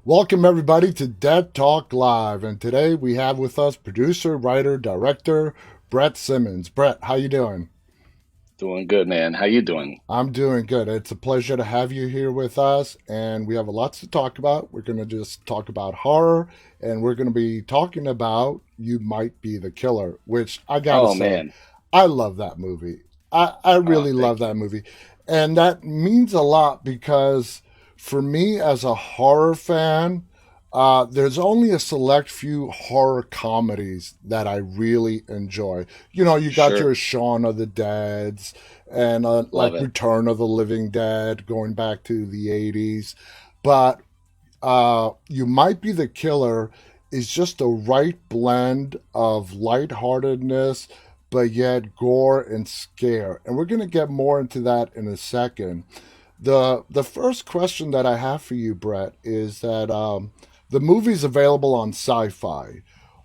Welcome everybody to Dead Talk Live, and today we have with us producer, writer, director Brett Simmons. Brett, how you doing? Doing good, man. How you doing? I'm doing good. It's a pleasure to have you here with us, and we have a lot to talk about. We're going to just talk about horror, and we're going to be talking about You Might Be the Killer, which I got to Oh say, man. I love that movie. I Oh, really love thank you. that movie. And that means a lot because for me as a horror fan, there's only a select few horror comedies that I really enjoy. You know, you got your Sure. Shaun of the Deads and Love like it. Return of the Living Dead going back to the 80s. But You Might Be the Killer is just the right blend of lightheartedness, but yet gore and scare. And we're going to get more into that in a second. The first question that I have for you, Brett, is that the movie's available on Sci-Fi.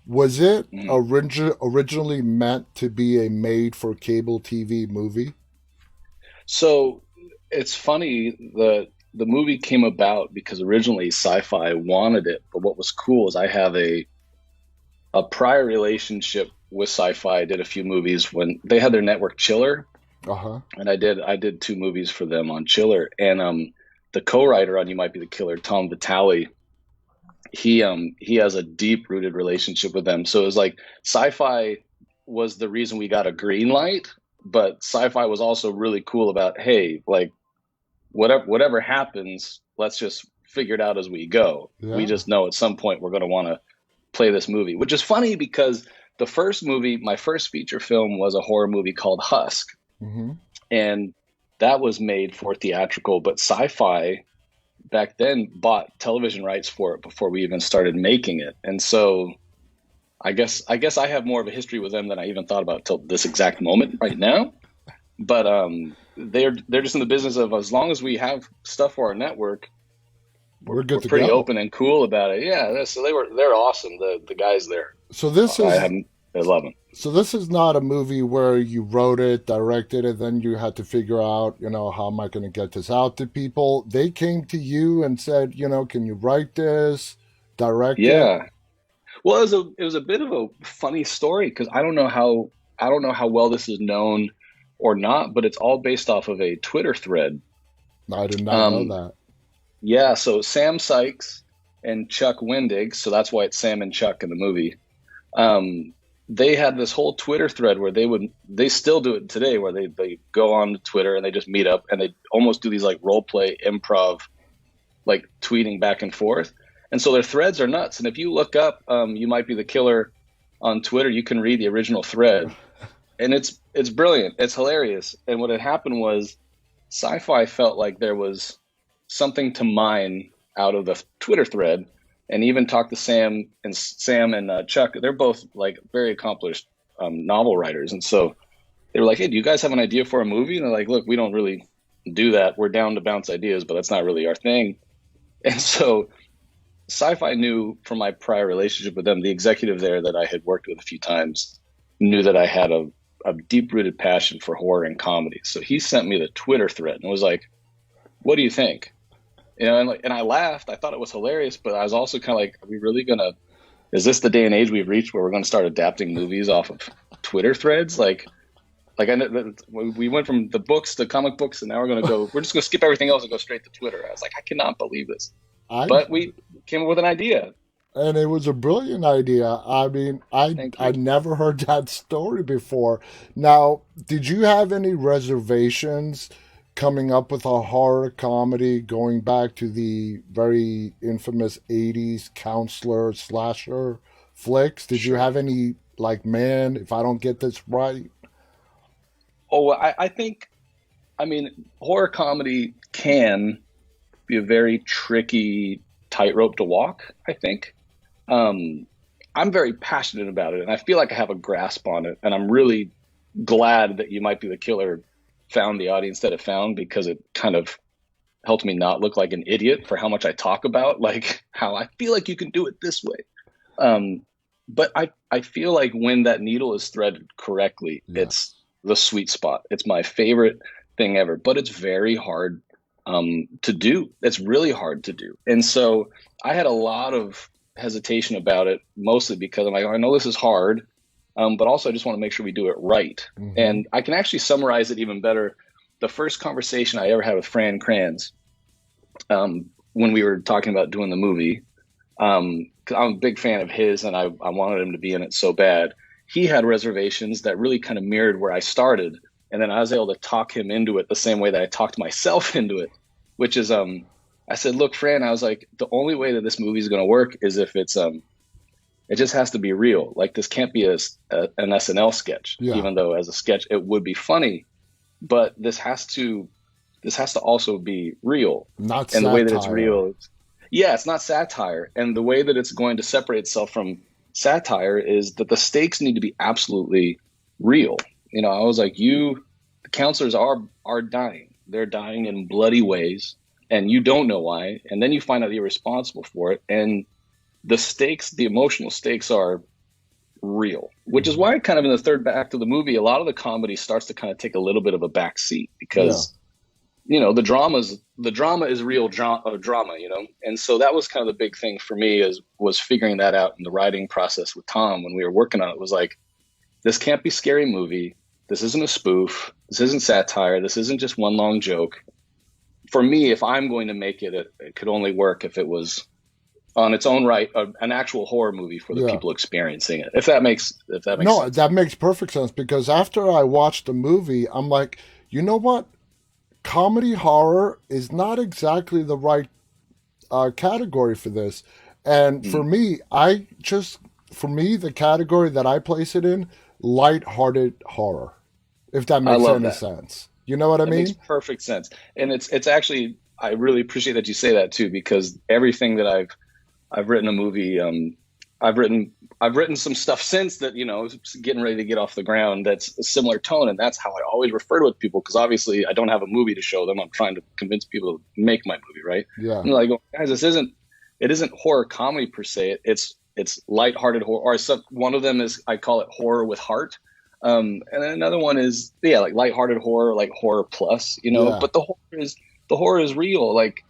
Was it Mhm. originally meant to be a made-for-cable TV movie? So it's funny the movie came about because originally Sci-Fi wanted it, but what was cool is I have a prior relationship with Sci-Fi. I did a few movies when they had their network Chiller, Uh huh. and I did two movies for them on Chiller, and the co-writer on You Might Be the Killer, Tom Vitale, he has a deep rooted relationship with them. So it was like sci-fi was the reason we got a green light, but sci-fi was also really cool about, hey, like whatever happens, let's just figure it out as we go. We Yeah. just know at some point we're going to want to play this movie, which is funny because the first movie, my first feature film, was a horror movie called Husk, Mm-hmm. and that was made for theatrical, but sci-fi back then bought television rights for it before we even started making it. And so I guess I have more of a history with them than I even thought about till this exact moment right now. But they're just in the business of, as long as we have stuff for our network, we're We're good we're to pretty go. open and cool about it. Yeah, so they're awesome. The guys there, So this I is haven't I love them. So this is not a movie where you wrote it, directed it, then you had to figure out, how am I going to get this out to people? They came to you and said, can you write this, direct it? Yeah. Well, it was a bit of a funny story because I don't know how well this is known or not, but it's all based off of a Twitter thread. I did not know Um, that. yeah, so Sam Sykes and Chuck Wendig, so that's why it's Sam and Chuck in the movie. Um, they had this whole Twitter thread where they still do it today, where they go on Twitter and they just meet up and they almost do these like role play improv, like tweeting back and forth. And so their threads are nuts. And if you look up You Might Be the Killer on Twitter, you can read the original thread. And it's brilliant. It's hilarious. And what had happened was Sci-Fi felt like there was something to mine out of the Twitter thread, and even talked to Sam and Chuck. They're both like very accomplished novel writers, and so they were like, "Hey, do you guys have an idea for a movie?" And they're like, "Look, we don't really do that. We're down to bounce ideas, but that's not really our thing." And so Sci-Fi knew from my prior relationship with them, the executive there that I had worked with a few times knew that I had a deep rooted passion for horror and comedy. So he sent me the Twitter thread and was like, "What do you think?" And I laughed. I thought it was hilarious, but I was also kind of like, "Are we really gonna? Is this the day and age we've reached where we're going to start adapting movies off of Twitter threads?" Like we went from the books to comic books, and now we're going to go. We're just going to skip everything else and go straight to Twitter. I was like, I cannot believe this, I but we came up with an idea. And it was a brilliant idea. I mean, Thank I you. never heard that story before. Now, did you have any reservations coming up with a horror comedy going back to the very infamous 80s counselor slasher flicks? Did you Sure. have any like, man, if I don't get this right? Oh, well, I think, I mean, horror comedy can be a very tricky tightrope to walk, I think. Um, I'm very passionate about it, and I feel like I have a grasp on it, and I'm really glad that You Might Be the Killer found the audience that it found, because it kind of helped me not look like an idiot for how much I talk about, like how I feel like you can do it this way. Um, but I feel like when that needle is threaded correctly, it's Yes. the sweet spot. It's my favorite thing ever, but it's very hard. to do. It's really hard to do. And so I had a lot of hesitation about it, mostly because I'm like, I know this is hard, but also I just want to make sure we do it right. Hmm. And I can actually summarize it even better. The first conversation I ever had with Fran Kranz, when we were talking about doing the movie, 'cause I'm a big fan of his and I wanted him to be in it so bad. He had reservations that really kind of mirrored where I started. And then I was able to talk him into it the same way that I talked myself into it, which is, I said, look, Fran, I was like, the only way that this movie is going to work is if it just has to be real. Like this can't be an SNL sketch, Yeah, even though as a sketch, it would be funny, but this has to also be real. not And the way that it's satire. real, yeah, it's not satire. And the way that it's going to separate itself from satire is that the stakes need to be absolutely real. I was like, the counselors are dying. They're dying in bloody ways, and you don't know why. And then you find out you're responsible for it. And the stakes, the emotional stakes are real, which is Hmm. why kind of in the third act of the movie, a lot of the comedy starts to kind of take a little bit of a back seat Yeah. because the drama is real drama, and so that was kind of the big thing for me is was figuring that out in the writing process with Tom when we were working on it. Was like, this can't be scary movie, this isn't a spoof, this isn't satire, this isn't just one long joke. For me, if I'm going to make it, it could only work if it was on its own right an actual horror movie for the Yeah. people experiencing it, if that makes No, sense. that makes perfect sense because after I watched the movie, I'm like, you know what? Comedy horror is not exactly the right category for this. And for Mm. me, for me, the category that I place it in, light-hearted horror, if that I makes love any that. sense. You know what I That makes mean? perfect sense. And it's actually, I really appreciate that you say that too, because everything that I've written a movie, I've written I've written some stuff since that, getting ready to get off the ground that's a similar tone, and that's how I always refer to it to people, because obviously I don't have a movie to show them. I'm trying to convince people to make my movie, right? Yeah. And like, guys, it isn't horror comedy per se. It's lighthearted horror, or one of them is, I call it horror with heart. And then another one is, yeah, like lighthearted horror, like horror plus, Yeah. but the horror is real. Like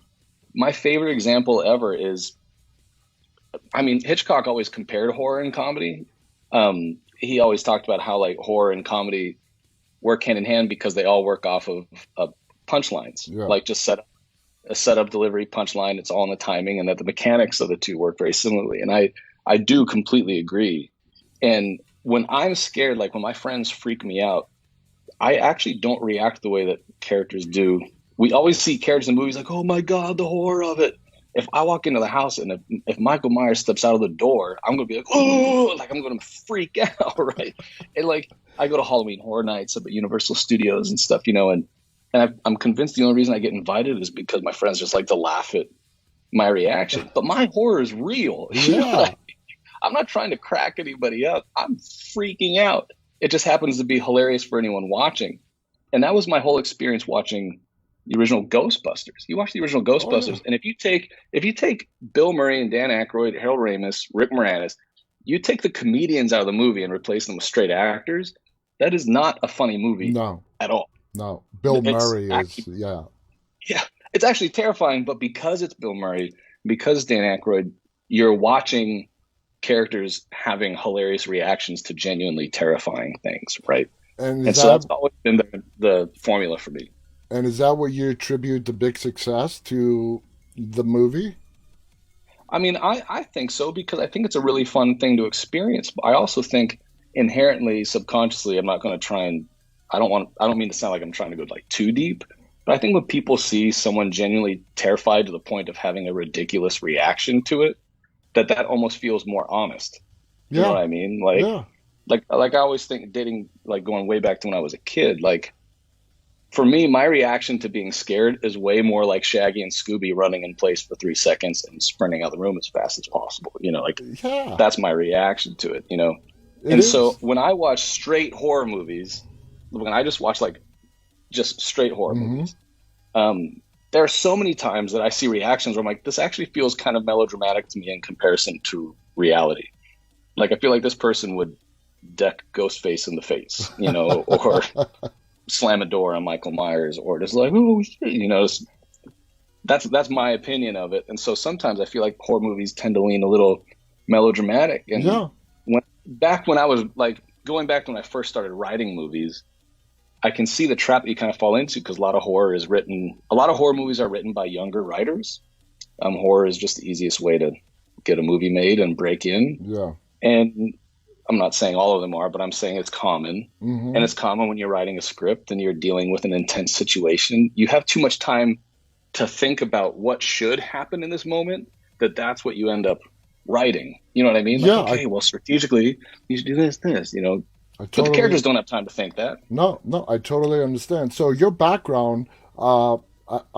my favorite example ever is, I mean, Hitchcock always compared horror and comedy. He always talked about how like horror and comedy work hand in hand because they all work off of punchlines, Yeah. like just a setup, delivery, punchline. It's all in the timing, and that the mechanics of the two work very similarly. And I do completely agree. And when I'm scared, like when my friends freak me out, I actually don't react the way that characters do. We always see characters in movies like, oh my God, the horror of it. If I walk into the house and if Michael Myers steps out of the door, I'm going to be like, oh, like I'm going to freak out, right? And like, I go to Halloween Horror Nights up at Universal Studios and stuff, and I'm convinced the only reason I get invited is because my friends just like to laugh at my reaction. But my horror is real. You know what Yeah. I'm not trying to crack anybody up. I'm freaking out. It just happens to be hilarious for anyone watching. And that was my whole experience watching the original Ghostbusters. You watch the original Oh yeah. Ghostbusters, and if you take Bill Murray and Dan Aykroyd, Harold Ramis, Rick Moranis, you take the comedians out of the movie and replace them with straight actors, that is not a funny movie No. at all. No. Bill It's Murray is actually, yeah. yeah, it's actually terrifying, but because it's Bill Murray, because Dan Aykroyd, you're watching characters having hilarious reactions to genuinely terrifying things, right? And And is so that that's always been the formula for me. what you attribute the big success to the movie? I mean, I think so because I think it's a really fun thing to experience. But I also think inherently, subconsciously, I'm not going to try and I don't mean to sound like I'm trying to go like too deep, but I think when people see someone genuinely terrified to the point of having a ridiculous reaction to it, that almost feels more honest. You know Yeah. what I mean? Like Yeah. like I always think dating, like going way back to when I was a kid, like for me, my reaction to being scared is way more like Shaggy and Scooby running in place for 3 seconds and sprinting out of the room as fast as possible. Like Yeah. that's my reaction to it. It And so is. when I watch straight horror movies, when I just watch like just straight horror Mm-hmm. movies, there are so many times that I see reactions where I'm like, this actually feels kind of melodramatic to me in comparison to reality. Like I feel like this person would deck Ghostface in the face, or slam a door on Michael Myers, or just like, oh shit, just that's my opinion of it. And so sometimes I feel like horror movies tend to lean a little melodramatic. And Yeah. when I was like going back to when I first started writing movies, I can see the trap that you kind of fall into because a lot of horror movies are written by younger writers. Horror is just the easiest way to get a movie made and break in. Yeah. And I'm not saying all of them are, but I'm saying it's common. And Mm-hmm. it's common when you're writing a script and you're dealing with an intense situation. You have too much time to think about what should happen in this moment, that's what you end up writing. You know what I mean? Like, Yeah, okay, well, strategically, you should do this. I But the totally characters don't have time to think that. no, no, I totally understand. So your background, I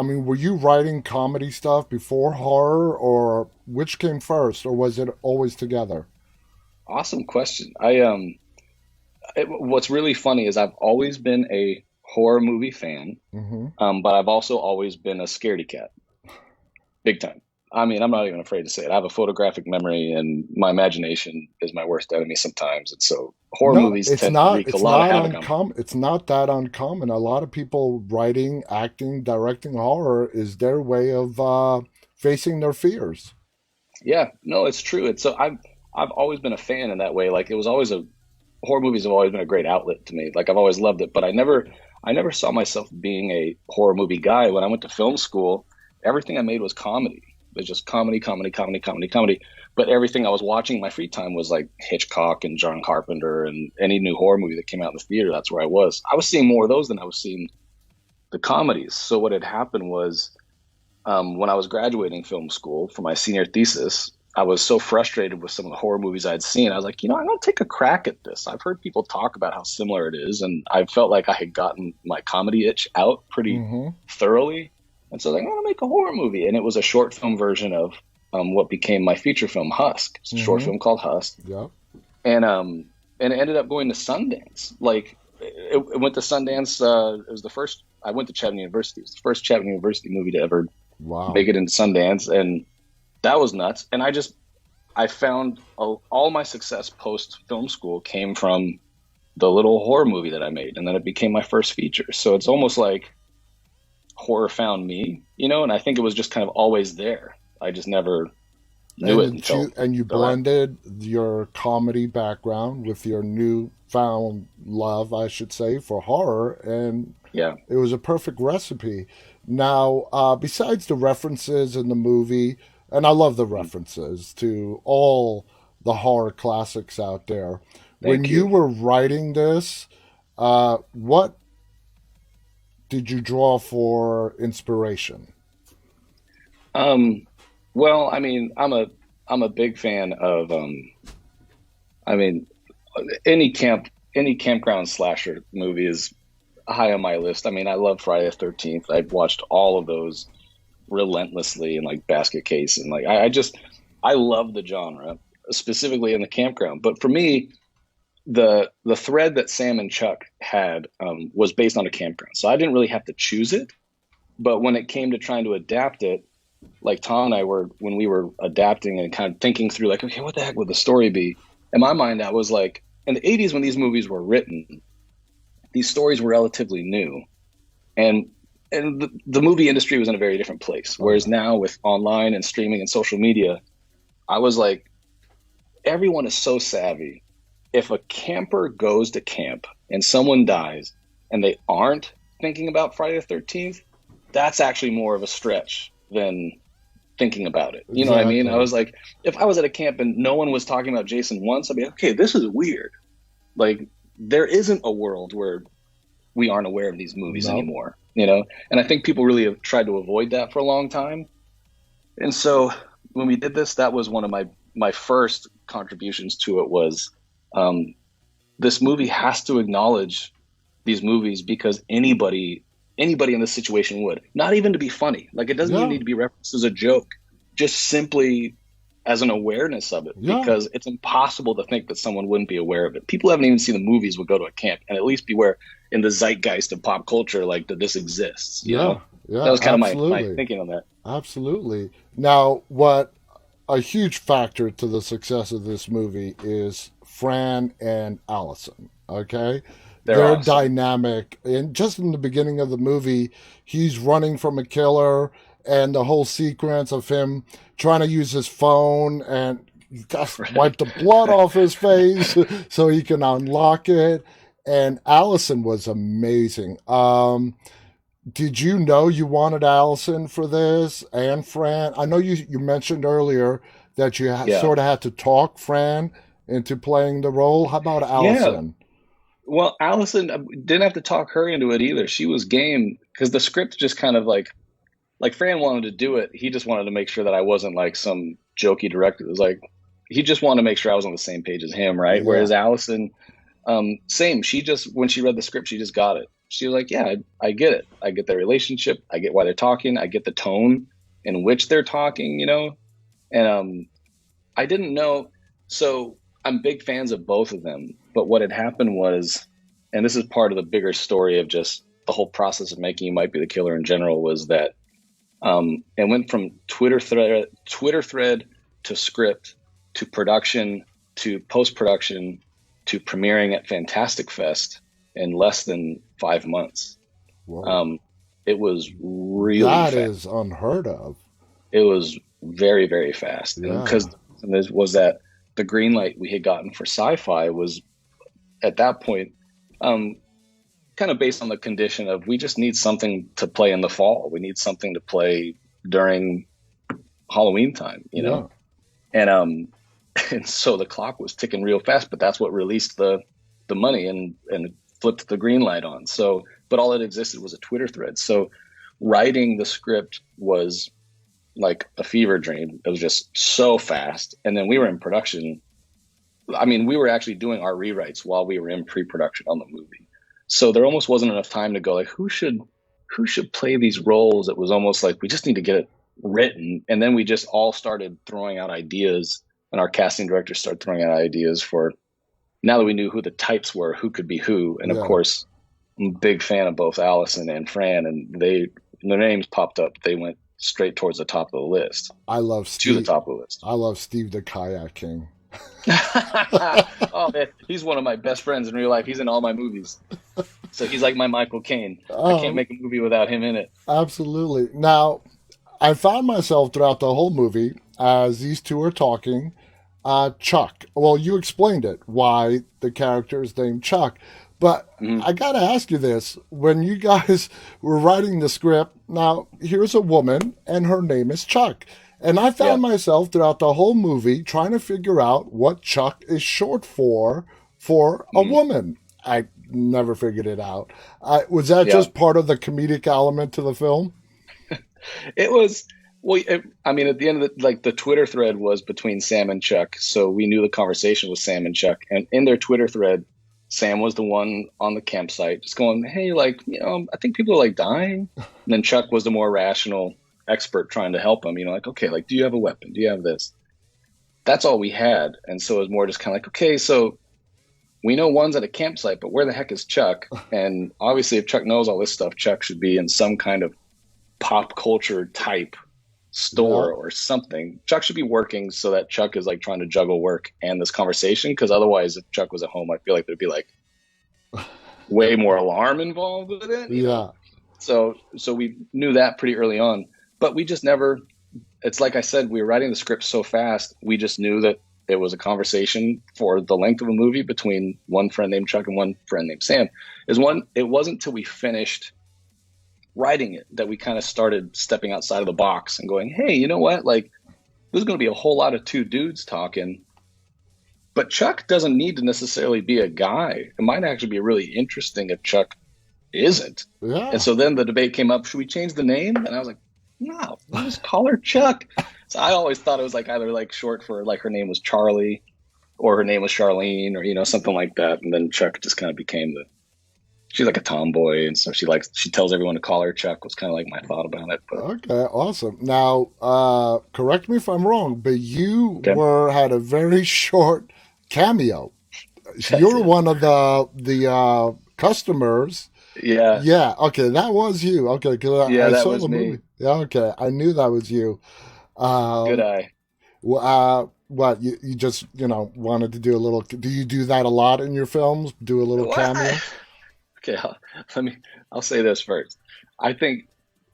mean, were you writing comedy stuff before horror, or which came first, or was it always together? Awesome question. What's really funny is I've always been a horror movie fan, Mm-hmm. but I've also always been a scaredy cat, big time. I mean, I'm not even afraid to say it. I have a photographic memory, and my imagination is my worst enemy sometimes. And so, horror No, movies it's tend to not. wreak a It's lot of not havoc on me. uncommon. It's not that uncommon. A lot of people writing, acting, directing horror is their way of facing their fears. Yeah, no, it's true. It's so I've always been a fan in that way. Like it was always a horror movies have always been a great outlet to me. Like I've always loved it, but I never saw myself being a horror movie guy. When I went to film school, everything I made was comedy. It was just comedy, comedy, comedy, comedy, comedy. But everything I was watching in my free time was like Hitchcock and John Carpenter and any new horror movie that came out in the theater. That's where I was. I was seeing more of those than I was seeing the comedies. So what had happened was when I was graduating film school for my senior thesis, I was so frustrated with some of the horror movies I'd seen. I was like, I'm going to take a crack at this. I've heard people talk about how similar it is, and I felt like I had gotten my comedy itch out pretty Mm-hmm. thoroughly. And so I was like, I'm going to make a horror movie. And it was a short film version of what became my feature film, Husk. It's a short Mm-hmm. film called Husk. Yeah. And it ended up going to Sundance. Like, it went to Sundance. It was the first, I went to Chatham University. It was the first Chatham University movie to ever Wow. make it into Sundance, and that was nuts. And I found all my success post film school came from the little horror movie that I made, and then it became my first feature. So it's almost like horror found me. And I think it was just kind of always there. I just never knew it until And you the last. blended your comedy background with your newfound love, I should say, for horror, and Yeah, it was a perfect recipe. Now, besides the references in the movie, and I love the references to all the horror classics out there. When thank you you. were writing this, what did you draw for inspiration? Um, well, I mean, I'm a big fan of I mean, any campground slasher movie is high on my list. I mean, I love Friday the 13th. I've watched all of those relentlessly, and like Basket Case, and like I love the genre, specifically in the campground. But for me, the thread that Sam and Chuck had was based on a campground, so I didn't really have to choose it. But when it came to trying to adapt it, like Tom and I were when we were adapting and kind of thinking through, like, okay, what the heck would the story be? In my mind, I was like, in the '80s when these movies were written, these stories were relatively new, and the movie industry was in a very different place. Oh Whereas yeah, now with online and streaming and social media, I was like, everyone is so savvy. If a camper goes to camp and someone dies and they aren't thinking about Friday the 13th, that's actually more of a stretch than thinking about it. You know what I mean? I exactly. was like, if I was at a camp and no one was talking about Jason once, I'd be like, okay, this is weird. Like, there isn't a world where we aren't aware of these movies No. anymore. And I think people really have tried to avoid that for a long time. And so when we did this, that was one of my first contributions to it was um, this movie has to acknowledge these movies because anybody in this situation would. Not even to be funny. Like it doesn't even Yeah, need to be referenced as a joke, just simply as an awareness of it, yeah, because it's impossible to think that someone wouldn't be aware of it. People haven't even seen the movies would go to a camp and at least be aware in the zeitgeist of pop culture, like that this exists. yeah, That yeah. was kind of my Absolutely, thinking on that. absolutely. Now, what a huge factor to the success of this movie is Fran and Allison. Okay, They're their awesome. dynamic, and just in the beginning of the movie, he's running from a killer, and the whole sequence of him trying to use his phone and you got to Right. wipe the blood off his face so he can unlock it. And Allison was amazing. Did you know you wanted Allison for this and Fran? I know you mentioned earlier that you Yeah. sort of had to talk Fran into playing the role. How about Yeah. Allison? Well, Allison didn't have to talk her into it either. She was game because the script just kind of like Fran wanted to do it. He just wanted to make sure that I wasn't like some jokey director. It was like he just wanted to make sure I was on the same page as him, right? Yeah. Whereas Allison, same. She just when she read the script, she just got it. She was like, "Yeah, I get it. I get their relationship. I get why they're talking. I get the tone in which they're talking. You know." And I didn't know. So I'm big fans of both of them. But what had happened was, and this is part of the bigger story of just the whole process of making You Might Be the Killer in general, was that it went from Twitter thread to script to production to post production to premiering at Fantastic Fest in less than 5 months. Whoa. Um, it was really That fast. is unheard of. It was very, very fast. And because Yeah. this was that the green light we had gotten for sci-fi was at that point um, kind of based on the condition of we just need something to play in the fall. We need something to play during Halloween time, you know? Yeah. And and so the clock was ticking real fast, but that's what released the money and flipped the green light on. So but all that existed was a Twitter thread. So writing the script was like a fever dream. It was just so fast. And then we were in production. I mean, we were actually doing our rewrites while we were in pre-production on the movie. So there almost wasn't enough time to go like who should play these roles. It was almost like we just need to get it written. And then we just all started throwing out ideas and our casting director started throwing out ideas for now that we knew who the types were, who could be who. And of Yeah. course, I'm a big fan of both Allison and Fran and their names popped up. They went straight towards the top of the list, I love to the Steve. top of the list. I love Steve the Kayak King. Oh man, he's one of my best friends in real life. He's in all my movies. So he's like my Michael Caine. I can't Oh, make a movie without him in it. absolutely. Now, I found myself throughout the whole movie as these two are talking. Chuck. Well, you explained it, why the character is named Chuck. But Mhm. I got to ask you this. When you guys were writing the script, now here's a woman and her name is Chuck. And I Yeah. found myself throughout the whole movie trying to figure out what Chuck is short for a Mhm. woman. I never figured it out. Was that Yeah. just part of the comedic element to the film? It was well. I mean, at the end of the Twitter thread was between Sam and Chuck, so we knew the conversation was Sam and Chuck. And in their Twitter thread, Sam was the one on the campsite, just going, "Hey, like, I think people are like dying." And then Chuck was the more rational expert trying to help him. Like, okay, like, do you have a weapon? Do you have this? That's all we had, and so it was more just kind of like, okay, so we know one's at a campsite, but where the heck is Chuck? And obviously, if Chuck knows all this stuff, Chuck should be in some kind of pop culture type Yeah. store or something. Chuck should be working so that Chuck is like trying to juggle work and this conversation. Because otherwise, if Chuck was at home, I feel like there'd be like way more alarm involved with it. Yeah. So we knew that pretty early on, but we just never. It's like I said, we were writing the script so fast. We just knew that it was a conversation for the length of a movie between one friend named Chuck and one friend named Sam. It wasn't until we finished writing it that we kind of started stepping outside of the box and going, hey, you know what? Like, there's going to be a whole lot of two dudes talking, but Chuck doesn't need to necessarily be a guy. It might actually be really interesting if Chuck isn't. And Yeah. so then the debate came up, should we change the name? And I was like, no, we'll just call her Chuck. So I always thought it was like either like short for like her name was Charlie or her name was Charlene or, something like that. And then Chuck just kind of became she's like a tomboy, and so she tells everyone to call her Chuck. Was kind of like my thought about it. But Okay, awesome. Now, correct me if I'm wrong, but you okay, had a very short cameo. I You're did. one of the customers. Yeah, Yeah, okay, that was you. Okay, because yeah, I that saw was the me. movie. Yeah, okay, I knew that was you. Good Um, eye. what you just wanted to do a little? Do you do that a lot in your films? Do a little What? cameo? Okay, let me. I'll say this first. I think.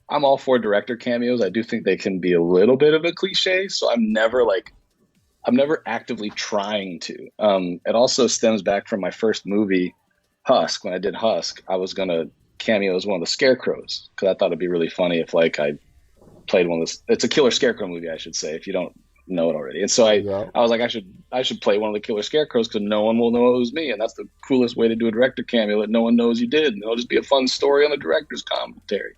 I'm all for director cameos. I do think they can be a little bit of a cliche, so I'm never actively trying to. It also stems back from my first movie, Husk. When I did Husk, I was gonna cameo as one of the scarecrows because I thought it'd be really funny if like I played one of this. It's a killer scarecrow movie, I should say, if you don't know it already. And so Yeah. I was like, I should play one of the killer scarecrows because no one will know it was me, and that's the coolest way to do a director cameo that no one knows you did. And it'll just be a fun story on the director's commentary.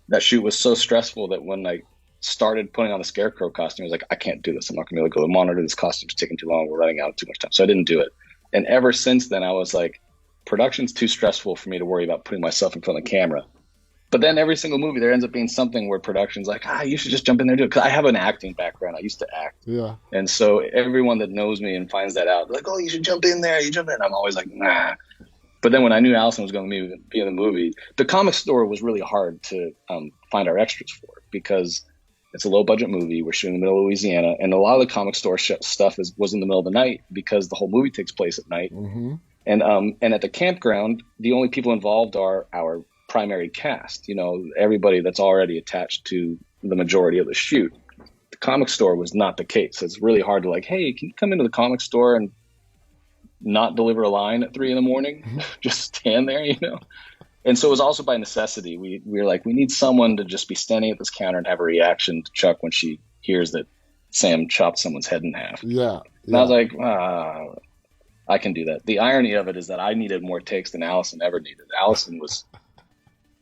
That shoot was so stressful that when I started putting on the scarecrow costume, I was like, I can't do this. I'm not gonna be able to go monitor this costume's taking too long. We're running out of too much time. So I didn't do it. And ever since then, I was like, production's too stressful for me to worry about putting myself in front of the camera. But then every single movie, there ends up being something where production's like, you should just jump in there and do it. Because I have an acting background. I used to act. Yeah. And so everyone that knows me and finds that out, they're like, oh, you should jump in there. You jump in. I'm always like, nah. But then when I knew Allison was going to be in the movie, the comic store was really hard to find our extras for because it's a low budget movie. We're shooting in the middle of Louisiana. And a lot of the comic store stuff was in the middle of the night because the whole movie takes place at night. Mm-hmm. And at the campground, the only people involved are our primary cast, everybody that's already attached to the majority of the shoot. The comic store was not the case. It's really hard to like, hey, can you come into the comic store and not deliver a line at 3 a.m? Just stand there. And so it was also by necessity. We were like, we need someone to just be standing at this counter and have a reaction to Chuck when she hears that Sam chopped someone's head in half. Yeah. And I was like, I can do that. The irony of it is that I needed more takes than Allison ever needed. Allison was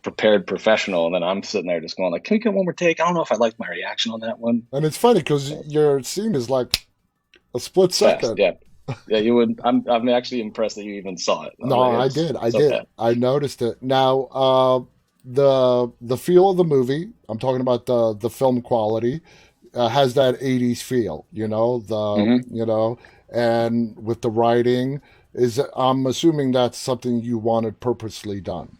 prepared professional, and then I'm sitting there just going like, can we get one more take? I don't know if I liked my reaction on that one. And it's funny because your scene is like a split second. Fast, yeah, you would. I'm actually impressed that you even saw it. No, I did. I did. Bad. I noticed it. Now, the feel of the movie, I'm talking about the film quality, has that 80s feel, and with the writing, I'm assuming that's something you wanted purposely done.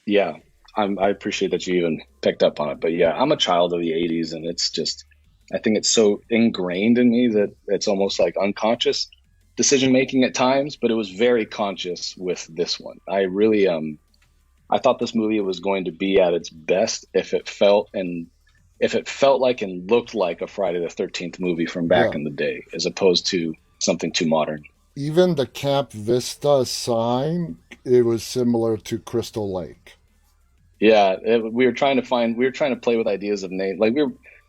Yeah, I appreciate that you even picked up on it. But yeah, I'm a child of the 80s, and it's just, I think it's so ingrained in me that it's almost like unconscious decision making at times, but it was very conscious with this one. I really I thought this movie was going to be at its best if it felt like and looked like a Friday the 13th movie from back in the day, as opposed to something too modern. Even the Camp Vista sign, it was similar to Crystal Lake. Yeah, we were trying to play with ideas of name. Like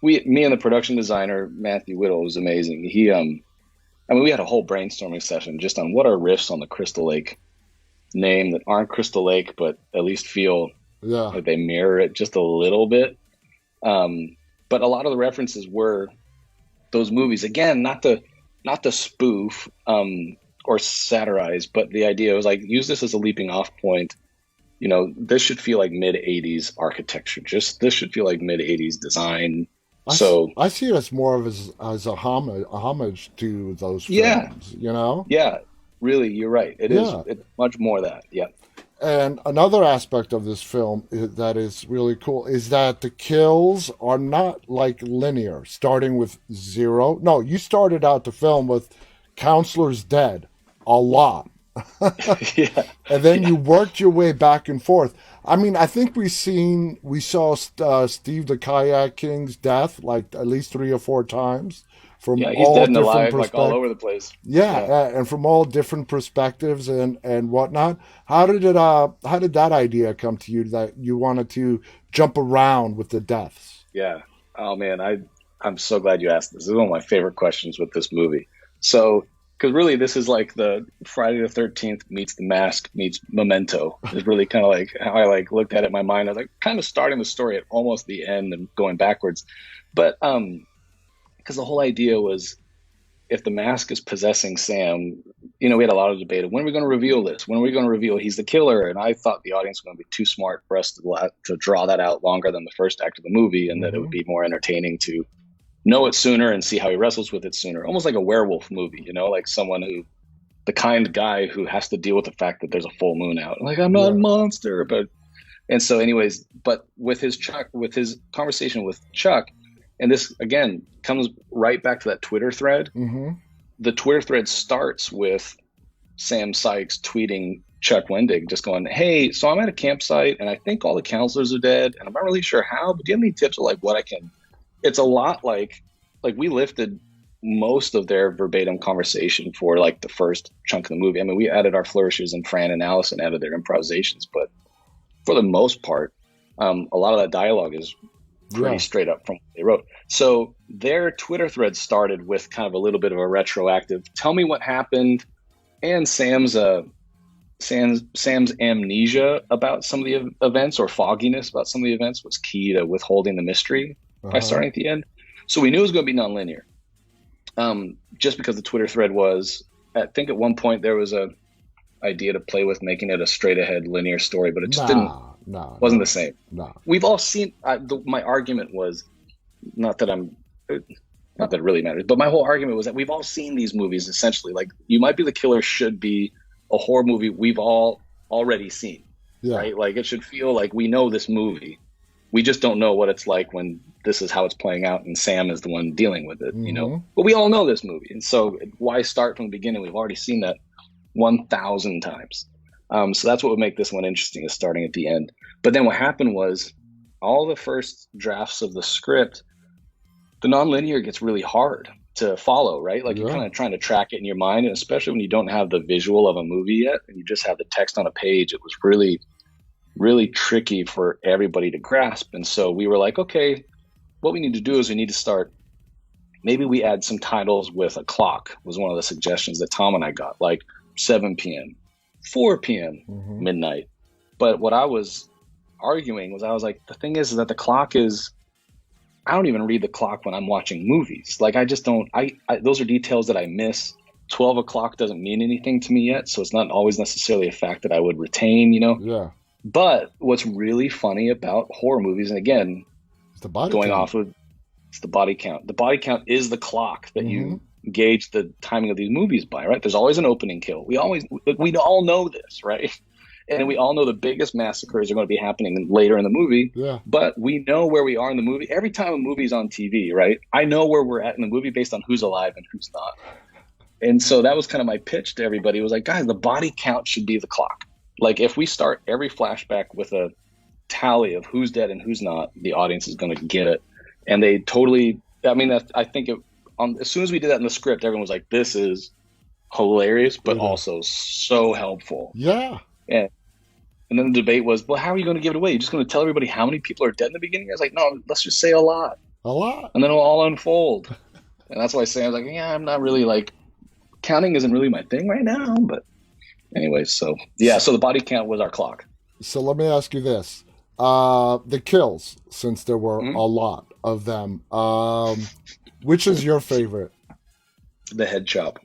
me and the production designer Matthew Whittle was amazing. We had a whole brainstorming session just on what are riffs on the Crystal Lake name that aren't Crystal Lake, but at least feel like they mirror it just a little bit. But a lot of the references were those movies. Again, not to spoof or satirize, but the idea was like, use this as a leaping off point. This should feel like mid 80s architecture. This should feel like mid 80s design. I see it as more of as a homage to those films, Yeah, really, you're right. It is. It's much more that. Yeah. And another aspect of this film that is really cool is that the kills are not like linear, starting with 0. No, you started out the film with counselors dead, a lot. Yeah. And then you worked your way back and forth. I mean, I think we saw Steve the Kayak King's death like at least 3 or 4 times from he's all dead and different alive, like all over the place. And from all different perspectives and whatnot. How did that idea come to you that you wanted to jump around with the deaths? Yeah. Oh man, I'm so glad you asked this. This is one of my favorite questions with this movie. So, because really, this is like the Friday the 13th meets The Mask meets Memento. Is really kind of like how I like looked at it in my mind. I was like kind of starting the story at almost the end and going backwards. But because the whole idea was, if the mask is possessing Sam, we had a lot of debate of when are we going to reveal this? When are we going to reveal he's the killer? And I thought the audience was going to be too smart for us to draw that out longer than the first act of the movie, and that it would be more entertaining to know it sooner and see how he wrestles with it sooner. Almost like a werewolf movie, like someone the kind guy who has to deal with the fact that there's a full moon out. Like, I'm not a monster, and so anyways, but with his conversation with Chuck, and this again comes right back to that Twitter thread. Mm-hmm. The Twitter thread starts with Sam Sykes tweeting Chuck Wendig just going, "Hey, so I'm at a campsite and I think all the counselors are dead and I'm not really sure how, but do you have any tips of like what I can?" It's a lot like we lifted most of their verbatim conversation for like the first chunk of the movie. I mean, we added our flourishes and Fran and Allison added their improvisations, but for the most part, a lot of that dialogue is pretty Yeah. straight up from what they wrote. So their Twitter thread started with kind of a little bit of a retroactive, tell me what happened, and Sam's amnesia about some of the events or fogginess about some of the events was key to withholding the mystery by Uh-huh. starting at the end. So we knew it was going to be nonlinear. Just because the Twitter thread was, I think at one point there was a idea to play with making it a straight ahead linear story, but it just didn't Nah, nah, wasn't the nah, same. nah. We've all seen. My argument was not that I'm not that it really matters, but my whole argument was that we've all seen these movies essentially. Like You Might Be the Killer should be a horror movie we've all already seen, Yeah. right? Like it should feel like we know this movie. We just don't know what it's like when this is how it's playing out and Sam is the one dealing with it, you know. Mm-hmm. But we all know this movie, and so why start from the beginning? We've already seen that 1,000 times. So that's what would make this one interesting, is starting at the end. But then what happened was all the first drafts of the script, the nonlinear gets really hard to follow, right? Like you're Yeah. kind of trying to track it in your mind, and especially when you don't have the visual of a movie yet and you just have the text on a page, it was really, really tricky for everybody to grasp. And so we were like, okay, what we need to do is we need to start. Maybe we add some titles with a clock, was one of the suggestions that Tom and I got, like 7 p.m., 4 p.m., Mm-hmm. midnight. But what I was arguing was, I was like, the thing is that the clock is, I don't even read the clock when I'm watching movies. Like I just don't, those are details that I miss. 12 o'clock doesn't mean anything to me yet. So it's not always necessarily a fact that I would retain, you know? Yeah. But what's really funny about horror movies, and again, It's the body going count. off of, it's the body count. The body count is the clock that Mm-hmm. you gauge the timing of these movies by, right? There's always an opening kill. We all know this, right? And we all know the biggest massacres are going to be happening later in the movie, Yeah. but we know where we are in the movie. Every time a movie's on TV, right? I know where we're at in the movie based on who's alive and who's not. And so that was kind of my pitch to everybody. It was like, guys, the body count should be the clock. Like if we start every flashback with a tally of who's dead and who's not, the audience is going to get it. And they totally, I mean, I think as soon as we did that in the script, everyone was like, this is hilarious, but Yeah. also so helpful. Yeah. And and then the debate was, well, how are you going to give it away? You're just going to tell everybody how many people are dead in the beginning? I was like, no, let's just say a lot, A lot. and then it'll all unfold. And that's why Sam's like, yeah, I'm not really like, counting isn't really my thing right now. But anyway, so yeah, so the body count was our clock. So let me ask you this. The kills, since there were Mhm. a lot of them, which is your favorite? The head chop.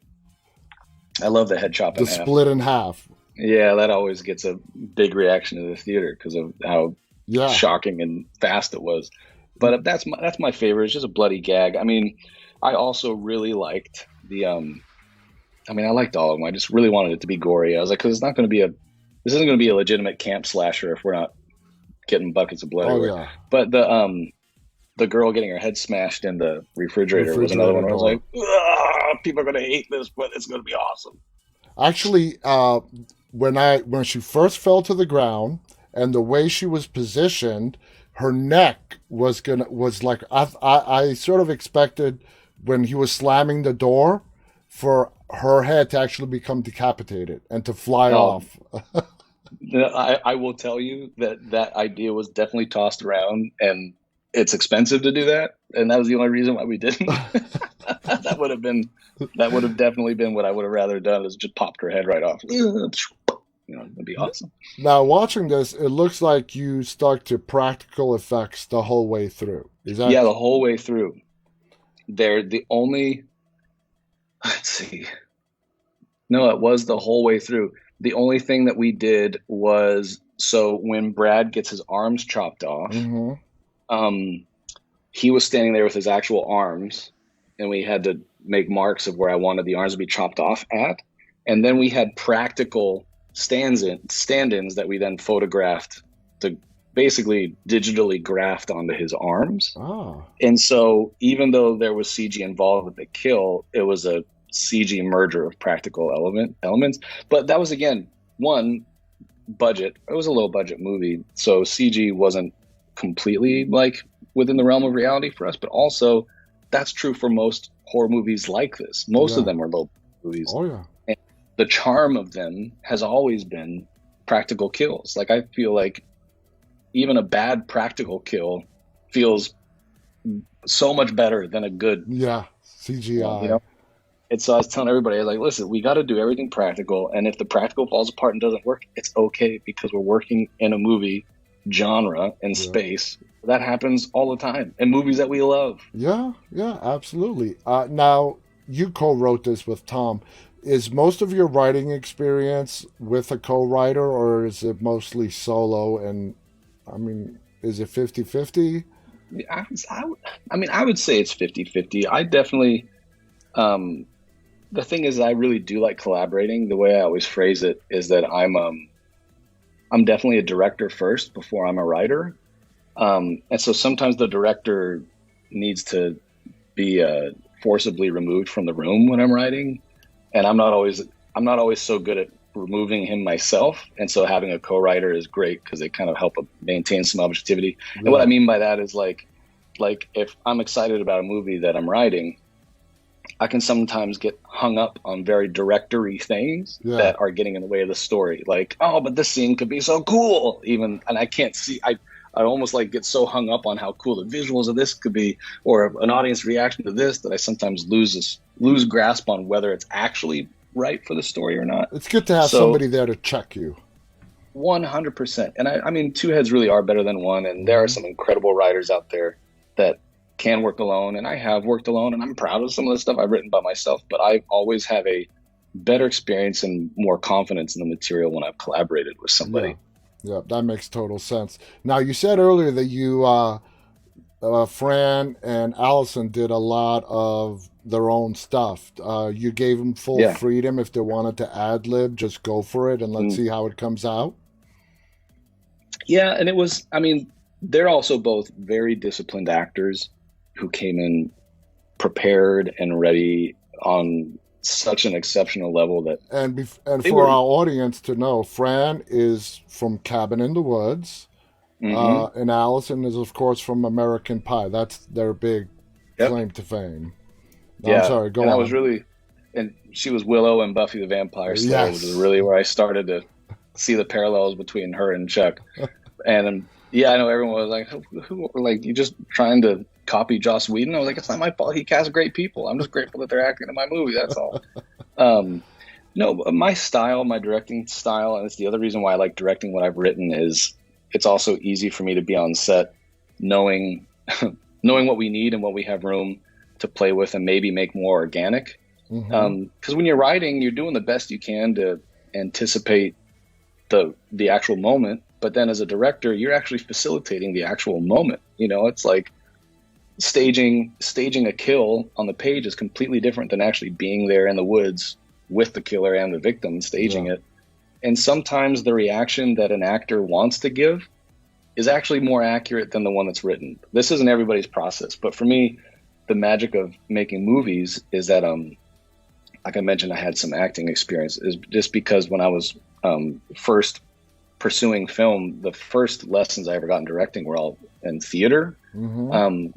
I love the head chop in The half. split in half. Yeah, that always gets a big reaction in the theater because of how Yeah. shocking and fast it was. But that's my favorite. It's just a bloody gag. I mean, I also really liked the I mean, I liked all of them. I just really wanted it to be gory. I was like, because this isn't going to be a legitimate camp slasher if we're not getting buckets of blood Oh everywhere. yeah. But the girl getting her head smashed in the refrigerator was another one where I was door. like, "Ugh, people are going to hate this, but it's going to be awesome." Actually, when she first fell to the ground and the way she was positioned, her neck was like I sort of expected when he was slamming the door for her head to actually become decapitated and to fly Oh, off. I will tell you that idea was definitely tossed around, and it's expensive to do that, and that was the only reason why we didn't. That would have definitely been what I would have rather done, is just popped her head right off. You know, it'd be awesome. Now, watching this, it looks like you stuck to practical effects the whole way through. Is that? Yeah, the whole way through. They're the only. Let's see. No, it was the whole way through. The only thing that we did was, so when Brad gets his arms chopped off, Mm-hmm. he was standing there with his actual arms, and we had to make marks of where I wanted the arms to be chopped off at. And then we had practical stand-ins that we then photographed to basically digitally graft onto his arms. Ah. And so even though there was CG involved with the kill, it was a CG merger of practical elements. But that was, again, one, budget. It was a low budget movie, so CG wasn't completely like within the realm of reality for us. But also, that's true for most horror movies like this. Most of Yeah. them are low movies, Oh yeah. and the charm of them has always been practical kills. Like I feel like even a bad practical kill feels so much better than a good Yeah. one. CGI. And so I was telling everybody, I was like, listen, we got to do everything practical. And if the practical falls apart and doesn't work, it's okay because we're working in a movie genre and Yeah. space. That happens all the time in movies that we love. Yeah. Yeah. Absolutely. Now you co-wrote this with Tom. Is most of your writing experience with a co-writer, or is it mostly solo? And I mean, is it 50-50? I, I mean, I would say it's 50-50. I definitely, um, the thing is, I really do like collaborating. The way I always phrase it is that I'm definitely a director first before I'm a writer. And so sometimes the director needs to be forcibly removed from the room when I'm writing, and I'm not always so good at removing him myself. And so having a co-writer is great because they kind of help maintain some objectivity. And what I Yeah. mean by that is like if I'm excited about a movie that I'm writing, I can sometimes get hung up on very directory things Yeah. that are getting in the way of the story. Like, oh, but this scene could be so cool, even, and I can't see. I almost like get so hung up on how cool the visuals of this could be, or an audience reaction to this, that I sometimes lose grasp on whether it's actually right for the story or not. It's good to have So somebody there to check you. 100%. And I mean, two heads really are better than one. And there are Hmm. some incredible writers out there that can work alone. And I have worked alone, and I'm proud of some of the stuff I've written by myself. But I always have a better experience and more confidence in the material when I've collaborated with Yeah. somebody. Yeah. That makes total sense. Now, you said earlier that Fran and Allison did a lot of their own stuff. You gave them full Yeah. freedom if they wanted to ad lib, just go for it and let's Mm. see how it comes out. Yeah. And it was, I mean, they're also both very disciplined actors who came in prepared and ready on such an exceptional level that And they for were. our audience to know, Fran is from Cabin in the Woods, Hmm. and Allison is, of course, from American Pie. That's their big Yep. claim to fame. No, I'm Yeah. sorry. Go And I was on. really, and she was Willow and Buffy the Vampire Slayer, which is Yes. really where I started to see the parallels between her and Chuck. And yeah, I know everyone was like, like, you just trying to copy Joss Whedon? I was like, it's not my fault. He casts great people. I'm just grateful that they're acting in my movie. That's all. Um, no, but my style, my directing style, and it's the other reason why I like directing what I've written is it's also easy for me to be on set knowing knowing what we need and what we have room to play with and maybe make more organic. Hmm. Because when you're writing, you're doing the best you can to anticipate the actual moment. But then as a director, you're actually facilitating the actual moment. It's like staging a kill on the page is completely different than actually being there in the woods with the killer and the victim staging Yeah. it. And sometimes the reaction that an actor wants to give is actually more accurate than the one that's written. This isn't everybody's process, but for me, the magic of making movies is that like I mentioned, I had some acting experience is just because when I was first pursuing film, the first lessons I ever got in directing were all in theater. Hmm.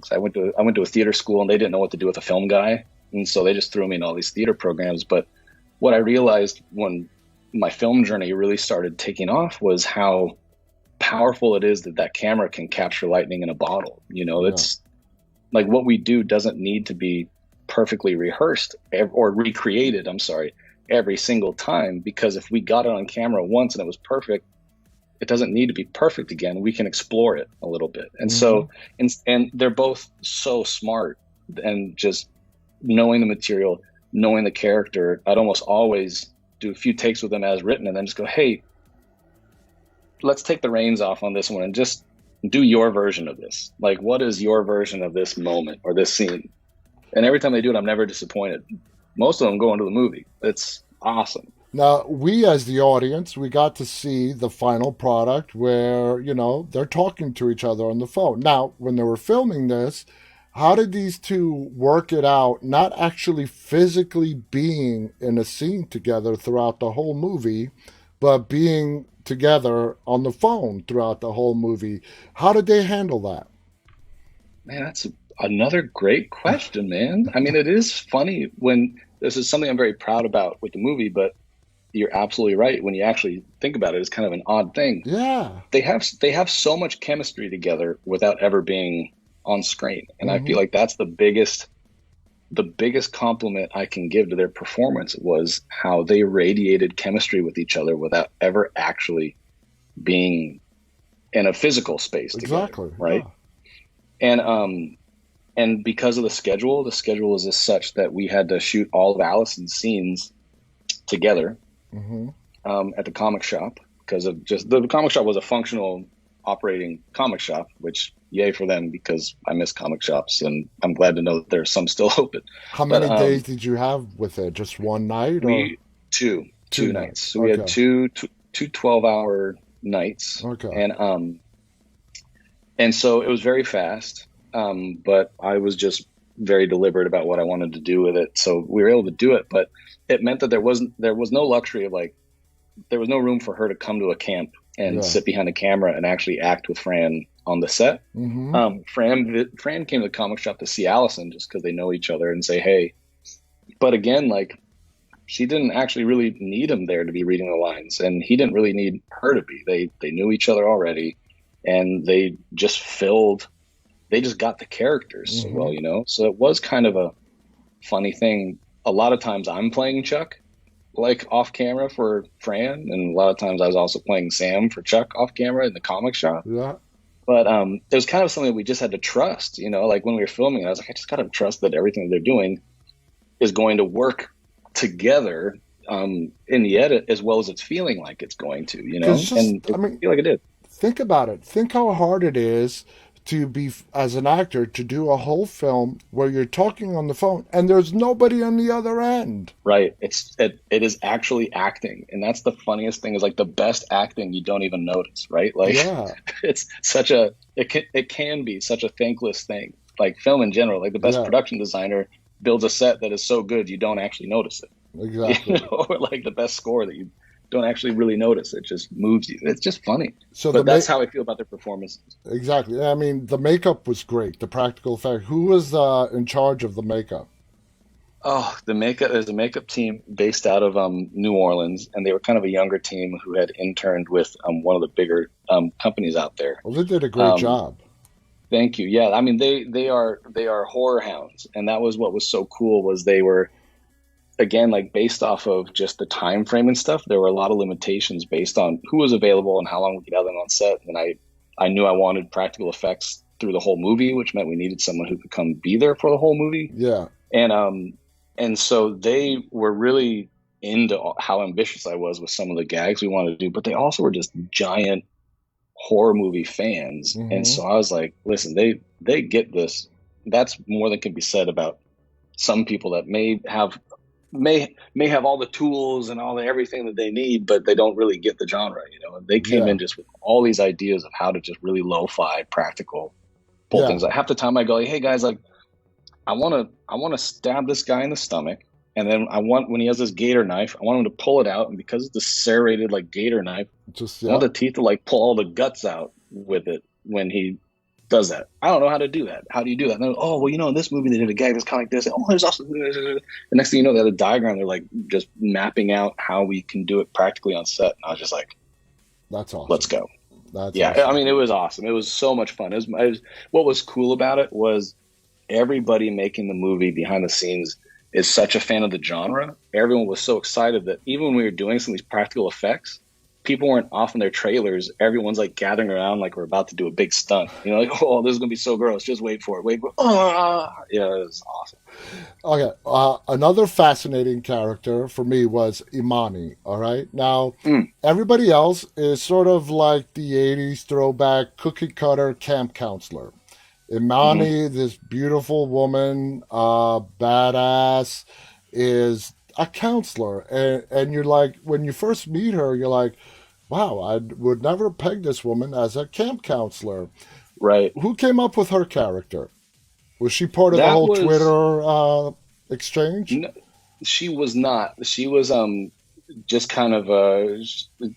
So I went to a theater school, and they didn't know what to do with a film guy, and so they just threw me in all these theater programs. But what I realized when my film journey really started taking off was how powerful it is that that camera can capture lightning in a bottle. Yeah. It's like what we do doesn't need to be perfectly rehearsed or recreated. I'm sorry, every single time, because if we got it on camera once and it was perfect, it doesn't need to be perfect again. We can explore it a little bit. And Hmm. so, and they're both so smart, and just knowing the material, knowing the character, I'd almost always do a few takes with them as written and then just go, hey, let's take the reins off on this one and just do your version of this. Like, what is your version of this moment or this scene? And every time they do it, I'm never disappointed. Most of them go into the movie. It's awesome. Now, we as the audience, we got to see the final product where, they're talking to each other on the phone. Now, when they were filming this, how did these two work it out, not actually physically being in a scene together throughout the whole movie, but being together on the phone throughout the whole movie. How did they handle that? Man, that's another great question, man. I mean, it is funny when this is something I'm very proud about with the movie, but you're absolutely right. When you actually think about it, it's kind of an odd thing. Yeah. They have so much chemistry together without ever being on screen. And I feel Hmm. like that's the biggest compliment I can give to their performance was how they radiated chemistry with each other without ever actually being in a physical space together, Exactly. right? Yeah. And because of the schedule is as such that we had to shoot all of Allison's scenes together Hmm. at the comic shop because of just the comic shop was a functional operating comic shop, which yay for them because I miss comic shops and I'm glad to know that there's some still open. How But many days did you have with it? Just one night or we two two two nights, nights? so we had Okay. two 12-hour nights, Okay. and so it was very fast. But I was just very deliberate about what I wanted to do with it, so we were able to do it. But it meant that there was no luxury of like there was no room for her to come to a camp and Yeah. sit behind a camera and actually act with Fran on the set. Hmm. Fran came to the comic shop to see Allison just because they know each other and say hey. But again, like she didn't actually really need him there to be reading the lines, and he didn't really need her to be. They knew each other already, and they just got the characters so Hmm. well, So it was kind of a funny thing. A lot of times I'm playing Chuck, like off camera for Fran, and a lot of times I was also playing Sam for Chuck off camera in the comic shop. Yeah. But it was kind of something that we just had to trust, Like when we were filming, I was like, I just got to trust that everything that they're doing is going to work together in the edit as well as it's feeling like it's going to, Because and just, I I mean, feel like it did. think about it. Think how hard it is to be, as an actor, to do a whole film where you're talking on the phone and there's nobody on the other end. Right. It is actually acting. And that's the funniest thing is like the best acting you don't even notice, right? Like Yeah. it can be such a thankless thing. Like film in general, like the best Yeah. production designer builds a set that is so good you don't actually notice it. Exactly. Or like the best score that you don't actually really notice. It just moves you. It's just funny. So the But ma- that's how I feel about their performances. exactly. I mean, the makeup was great. The practical effect. Who was in charge of the makeup? Oh, there's a makeup team based out of New Orleans, and they were kind of a younger team who had interned with one of the bigger companies out there. Well, they did a great Um, job. Thank you. Yeah, I mean they are horror hounds, and that was what was so cool was they were again like based off of just the time frame and stuff. There were a lot of limitations based on who was available and how long we could have them on set. And I knew I wanted practical effects through the whole movie, which meant we needed someone who could come be there for the whole movie. Yeah. And so they were really into how ambitious I was with some of the gags we wanted to do, but they also were just giant horror movie fans. And Hmm. so I was like, listen, they get this. That's more than can be said about some people that may have all the tools and all the everything that they need, but they don't really get the genre. And they came Yeah. in just with all these ideas of how to just really lo-fi, practical, pull Yeah. things. Like half the time I go, like, hey guys, like I want to stab this guy in the stomach, and then I want when he has this gator knife, I want him to pull it out, and because it's a serrated like gator knife, Just I want yeah. the teeth to like pull all the guts out with it when he does that. I don't know how to do that. How do you do that? And oh, well, in this movie they did a gag that's kind of like this. Oh, there's also the next thing you know, they had a diagram. They're like just mapping out how we can do it practically on set. And I was just like, That's let's awesome. go. That's Yeah, I awesome. mean, it was awesome. It was so much fun. What was cool about it was everybody making the movie behind the scenes is such a fan of the genre. Everyone was so excited that even when we were doing some of these practical effects, people weren't off in their trailers. Everyone's like gathering around like we're about to do a big stunt. Like, oh, this is gonna be so gross. Just wait for it. Wait for it. Yeah, it was awesome. Okay. Another fascinating character for me was Imani. All right. Now, Mm, everybody else is sort of like the '80s throwback cookie cutter camp counselor. hmm Imani, this beautiful woman, badass, is a counselor, and you're like, when you first meet her, you're like, wow, I would never peg this woman as a camp counselor. Right. Who came up with her character? Was she part of the That whole was Twitter exchange? n- she was not. She was. just kind of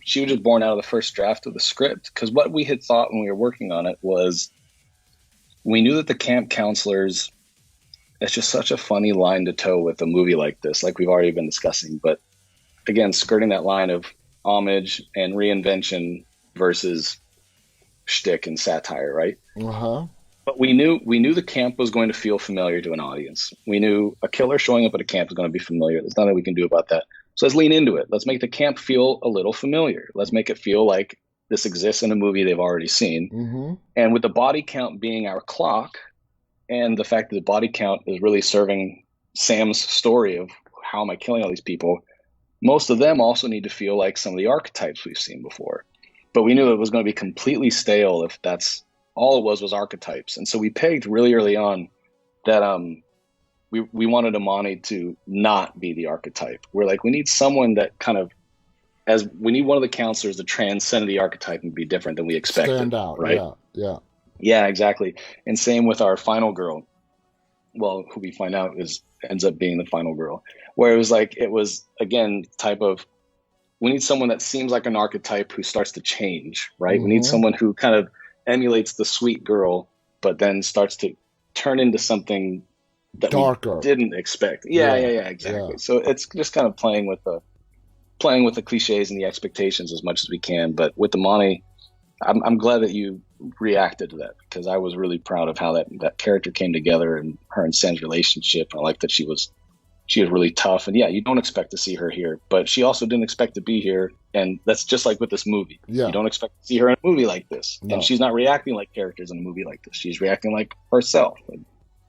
she was just born out of the first draft of the script, because what we had thought when we were working on it was we knew that the camp counselors, it's just such a funny line to toe with a movie like this, like we've already been discussing. But again, skirting that line of homage and reinvention versus shtick and satire, right? Uh-huh. But we knew the camp was going to feel familiar to an audience. We knew a killer showing up at a camp is going to be familiar. There's nothing we can do about that. So let's lean into it. Let's make the camp feel a little familiar. Let's make it feel like this exists in a movie they've already seen. Mm-hmm. And with the body count being our clock, and the fact that the body count is really serving Sam's story of how am I killing all these people, most of them also need to feel like some of the archetypes we've seen before. But we knew it was going to be completely stale if that's all it was archetypes. And so we pegged really early on that we wanted Amani to not be the archetype. We're like, we need someone that kind of, as we need one of the counselors to transcend the archetype and be different than we expected. Stand out, right? Yeah, exactly. And same with our final girl. Well, who we find out ends up being the final girl, where it was again type of, we need someone that seems like an archetype who starts to change, right? Mm-hmm. We need someone who kind of emulates the sweet girl, but then starts to turn into something that darker. We didn't expect. Yeah, exactly. Yeah. So it's just kind of playing with the cliches and the expectations as much as we can. But with Amani, I'm glad that you reacted to that, because I was really proud of how that character came together, and her and Sam's relationship. I like that she was really tough, and yeah, you don't expect to see her here, but she also didn't expect to be here, and that's just like with this movie. Yeah. You don't expect to see her in a movie like this, no. And she's not reacting like characters in a movie like this. She's reacting like herself.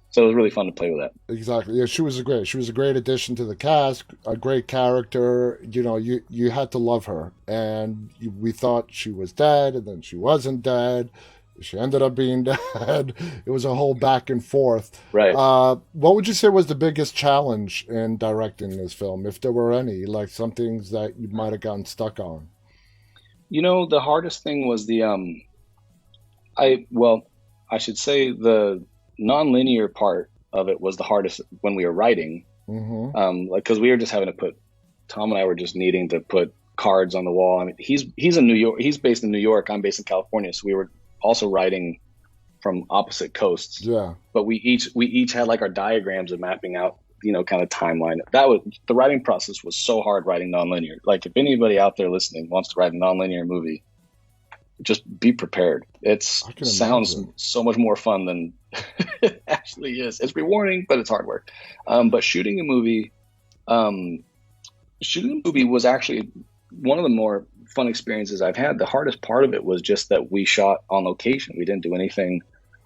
So it was really fun to play with that. Exactly. Yeah, she was a great addition to the cast, a great character. You know, you had to love her. And we thought she was dead, and then she wasn't dead. She ended up being dead. It was a whole back and forth. Right. What would you say was the biggest challenge in directing this film, if there were any, like some things that you might have gotten stuck on? You know, the hardest thing was I should say the non-linear part of it was the hardest when we were writing. Mm-hmm. Because we were just having to Tom and I were just needing to put cards on the wall. I mean, he's in New York. He's based in New York. I'm based in California. So we were also writing from opposite coasts. Yeah. But we each had like our diagrams of mapping out, kind of timeline. The writing process was so hard writing nonlinear. Like, if anybody out there listening wants to write a nonlinear movie, just be prepared. It sounds so much more fun than it actually is. It's rewarding, but it's hard work. But shooting a movie was actually one of the more fun experiences I've had. The hardest part of it was just that we shot on location. We didn't do anything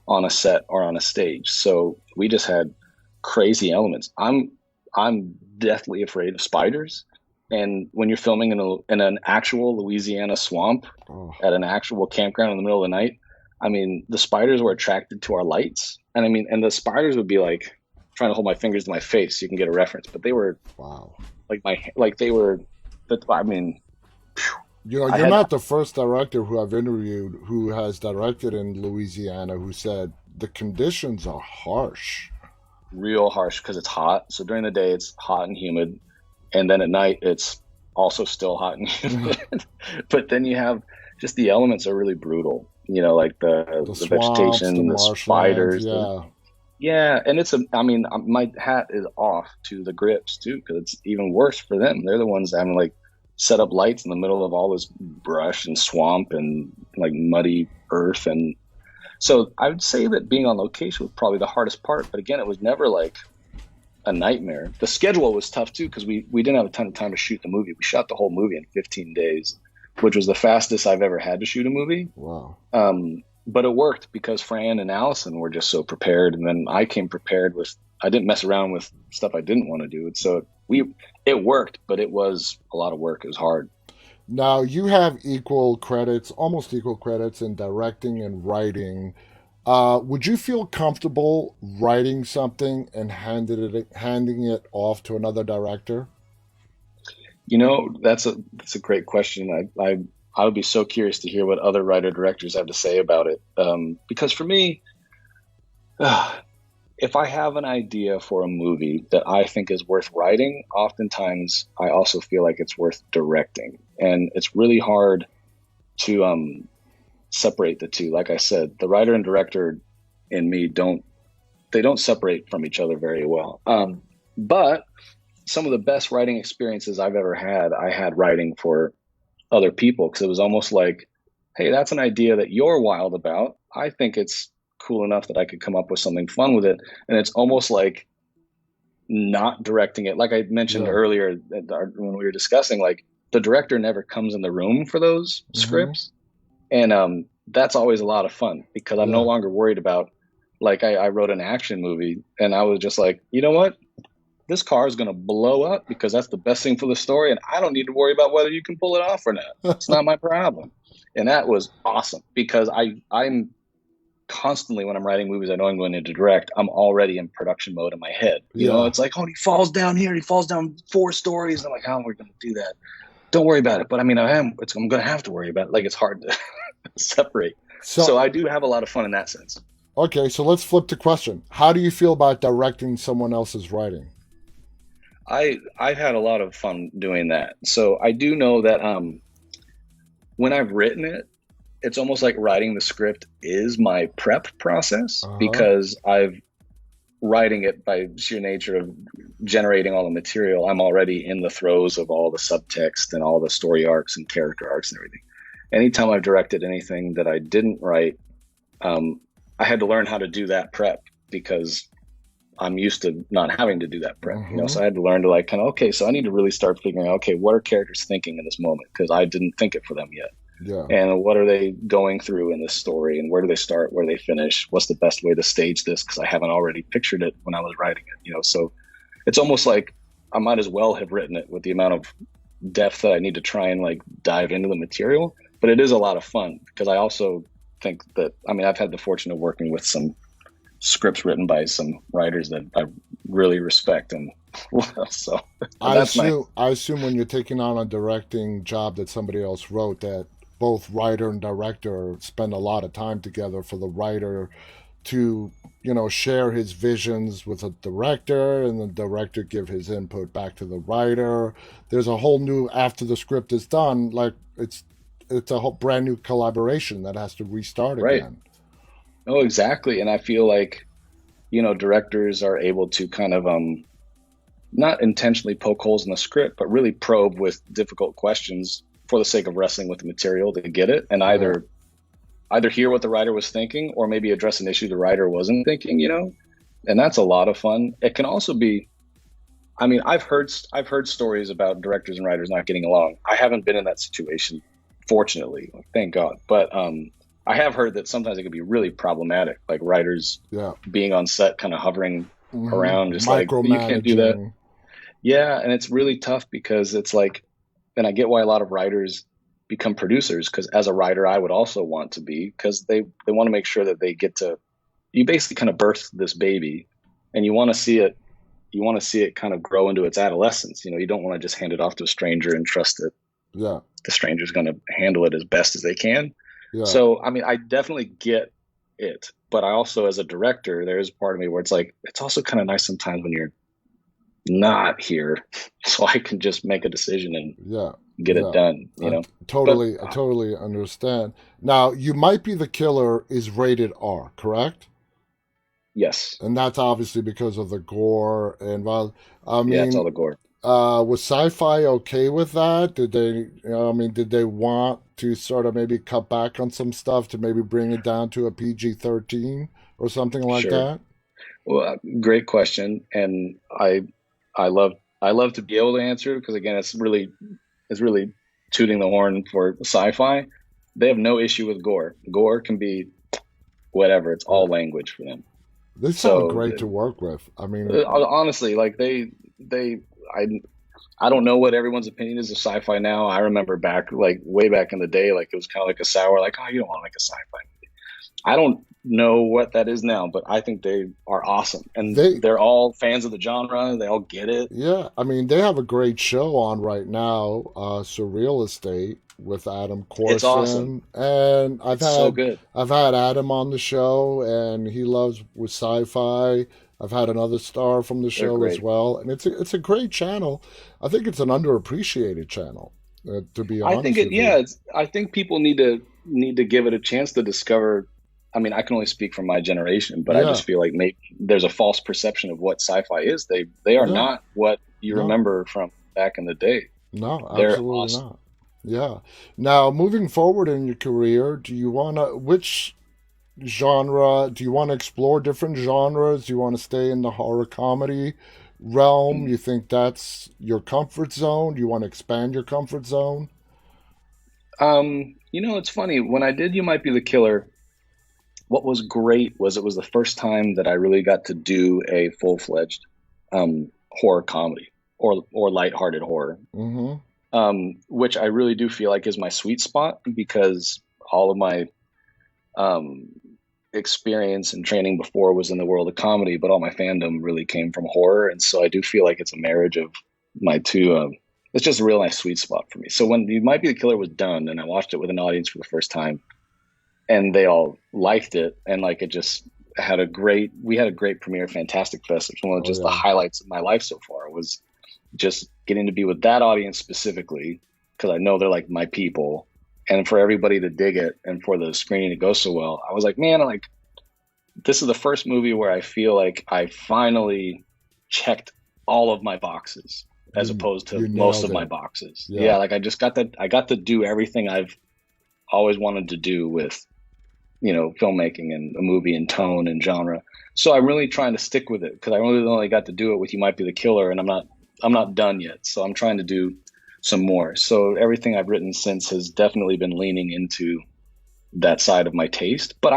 on a set or on a stage. So we just had crazy elements. I'm deathly afraid of spiders. And when you're filming in an actual Louisiana swamp at an actual campground in the middle of the night, I mean, the spiders were attracted to our lights. And I mean, and the spiders would be like trying to hold my fingers to my face so you can get a reference. But they were you're not the first director who I've interviewed who has directed in Louisiana who said the conditions are harsh. Real harsh, because it's hot. So during the day, it's hot and humid. And then at night, it's also still hot and humid. But then you have just the elements are really brutal. Like the swamps, vegetation, the spiders. Yeah. And my hat is off to the grips too, because it's even worse for them. They're the ones having like set up lights in the middle of all this brush and swamp and like muddy earth. And so I would say that being on location was probably the hardest part. But again, it was never like a nightmare. The schedule was tough too, because we didn't have a ton of time to shoot the movie. We shot the whole movie in 15 days, which was the fastest I've ever had to shoot a movie. Wow. But it worked because Fran and Allison were just so prepared, and then I came prepared I didn't mess around with stuff I didn't want to do. So it worked, but it was a lot of work. It was hard. Now you have almost equal credits in directing and writing. Would you feel comfortable writing something and handing it off to another director? That's a great question. I would be so curious to hear what other writer directors have to say about it. Because for me, if I have an idea for a movie that I think is worth writing, oftentimes I also feel like it's worth directing. And it's really hard to separate the two. Like I said, the writer and director in me don't separate from each other very well. But some of the best writing experiences I've ever had, I had writing for other people because it was almost like, hey, that's an idea that you're wild about. I think it's cool enough that I could come up with something fun with it. And it's almost like not directing it. Like I mentioned Yeah. earlier when we were discussing, like the director never comes in the room for those Mm-hmm. scripts. And that's always a lot of fun because I'm no Yeah. longer worried about, like, I wrote an action movie and I was just like, you know what? This car is going to blow up because that's the best thing for the story. And I don't need to worry about whether you can pull it off or not. It's not my problem. And that was awesome because I'm constantly, when I'm writing movies, I know I'm going to direct, I'm already in production mode in my head. You know, Yeah. it's like, oh, he falls down here, he falls down 4 stories. I'm like, how am we going to do that? Don't worry about it. But I mean, I'm going to have to worry about it. Like, it's hard to separate. So, So I do have a lot of fun in that sense. okay, so let's flip the question. How do you feel about directing someone else's writing? I've had a lot of fun doing that. So I do know that when I've written it, it's almost like writing the script is my prep process Uh-huh. because I've writing it by sheer nature of generating all the material. I'm already in the throes of all the subtext and all the story arcs and character arcs and everything. Anytime I've directed anything that I didn't write, um, I had to learn how to do that prep because I'm used to not having to do that prep, you know. Mm-hmm. So I had to learn to like kind of okay, so I need to really start figuring out okay, what are characters thinking in this moment because I didn't think it for them yet, Yeah. and what are they going through in this story, and where do they start, where do they finish, what's the best way to stage this because I haven't already pictured it when I was writing it, you know. So it's almost like I might as well have written it with the amount of depth that I need to try and like dive into the material. But it is a lot of fun because I also think that I mean I've had the fortune of working with some scripts written by some writers that I really respect, and so that's nice. I assume when you're taking on a directing job that somebody else wrote that both writer and director spend a lot of time together for the writer to, share his visions with a director and the director give his input back to the writer. There's a whole new after the script is done, like it's a whole brand new collaboration that has to restart Right. again. Oh, exactly. And I feel like directors are able to kind of not intentionally poke holes in the script, but really probe with difficult questions for the sake of wrestling with the material to get it, and Yeah. either hear what the writer was thinking or maybe address an issue the writer wasn't thinking. And that's a lot of fun. It can also be. I mean, I've heard stories about directors and writers not getting along. I haven't been in that situation, fortunately, thank God. But I have heard that sometimes it can be really problematic, like writers Yeah. being on set, kind of hovering Hmm. around, just like you can't do that. Micromanaging. Yeah, and it's really tough because it's like, and I get why a lot of writers become producers because as a writer, I would also want to be because they want to make sure that they get to. You basically kind of birth this baby, and you want to see it. You want to see it kind of grow into its adolescence. You don't want to just hand it off to a stranger and trust that Yeah. the stranger's going to handle it as best as they can. Yeah. So, I mean, I definitely get it, but I also, as a director, there is part of me where it's like it's also kind of nice sometimes when you're not here, so I can just make a decision and Yeah. get it Yeah. done. But I totally understand. Now, You Might Be the Killer is rated R, correct? yes, And that's obviously because of the gore and violence. I yeah, it's all mean, the gore. was sci-fi okay with that? Did they, did they want to sort of maybe cut back on some stuff to maybe bring it down to a PG-13 or something like Sure. that? Well, great question, and I love I love to be able to answer it because again, it's really tooting the horn for sci-fi. They have no issue with gore. Gore can be whatever. It's Yeah. all language for them. They sound So great to work with. I mean, honestly, like they I I don't know what everyone's opinion is of sci-fi now. I remember back like way back in the day, like it was kind of like a sour, like oh you don't want to make a sci-fi. I don't know what that is now, but I think they are awesome, and they they're all fans of the genre. They all get it. Yeah, I mean, they have a great show on right now, Surreal Estate with Adam It's awesome. Corson, and It's so good. I've had Adam on the show, and he loves with sci-fi. I've had another star from the They're show as great. well, and it's a great channel. I think it's an underappreciated channel, to be I think honest it, with you. yeah, I think people need to give it a chance to discover. I mean, I can only speak from my generation, but I Yeah, just feel like maybe there's a false perception of what sci-fi is. They are yeah, not what you no, remember from back in the day. no, They're absolutely awesome. not. Yeah. Now, moving forward in your career, do you wanna which genre do you want to explore different genres? Do you want to stay in the horror comedy realm? Mm. You think that's your comfort zone? Do you want to expand your comfort zone? It's funny. When I did You Might Be the Killer, what was great was it was the first time that I really got to do a full-fledged horror comedy or lighthearted horror, Mm-hmm. which I really do feel like is my sweet spot because all of my um, experience and training before was in the world of comedy, but all my fandom really came from horror, and so I do feel like it's a marriage of my two. It's just a real nice sweet spot for me. So when You Might Be the Killer was done, and I watched it with an audience for the first time, and they all liked it, and like it just had a great. We had a great premiere, Fantastic Fest. It's one of Oh just the yeah. highlights of my life so far. Was just getting to be with that audience specifically because I know they're like my people, and for everybody to dig it and for the screening to go so well. I was like, man, like this is the first movie where I feel like I finally checked all of my boxes as You opposed to you most nailed of my it. boxes. Yeah, Yeah. like I got to do everything I've always wanted to do with, filmmaking and a movie and tone and genre. So I'm really trying to stick with it because I really only got to do it with You Might Be the Killer, and I'm not done yet. So I'm trying to do some more. So everything I've written since has definitely been leaning into that side of my taste. But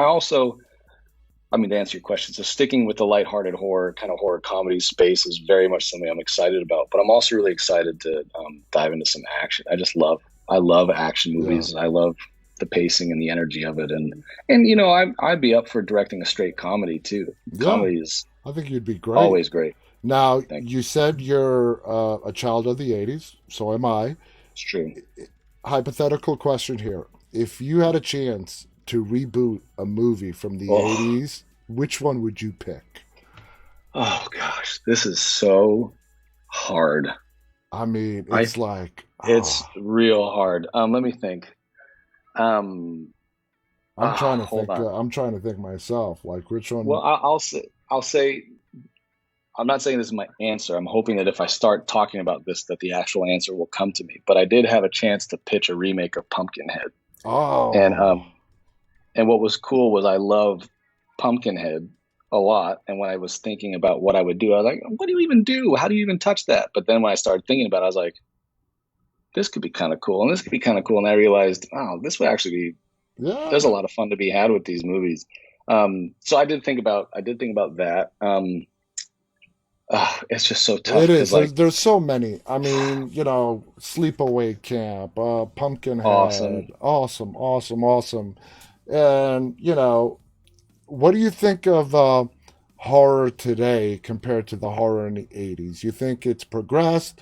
I mean, to answer your question, so sticking with the lighthearted horror, kind of horror comedy space is very much something I'm excited about. But I'm also really excited to dive into some action. I love action Yeah. movies. I love the pacing and the energy of it, and I'd be up for directing a straight comedy too. Yeah. Comedy is I think you'd be great. always great. Now, Thank you. you said you're a child of the 80s, so am I. It's true. Hypothetical question here. If you had a chance to reboot a movie from the Oh, 80s, which one would you pick? oh gosh, this is so hard. I mean, I it's like, It's real hard. Let me think. Um, Hold on. I'm trying to think myself, like which Well, one. I'll say I'm not saying this is my answer. I'm hoping that if I start talking about this, that the actual answer will come to me. But I did have a chance to pitch a remake of Pumpkinhead, and Oh, um, and what was cool was I love Pumpkinhead a lot. And when I was thinking about what I would do, I was like, what do you even do? How do you even touch that? But then when I started thinking about it, I was like, this could be kind of cool, and this could be kind of cool. And I realized, oh, this would actually be there's a yeah. lot of fun to be had with these movies. So I did think about that. It's just so tough It because is. like There's so many. I mean, Sleepaway Camp, Pumpkinhead, awesome. awesome, awesome, awesome. And what do you think of horror today compared to the horror in the 80s? You think it's progressed?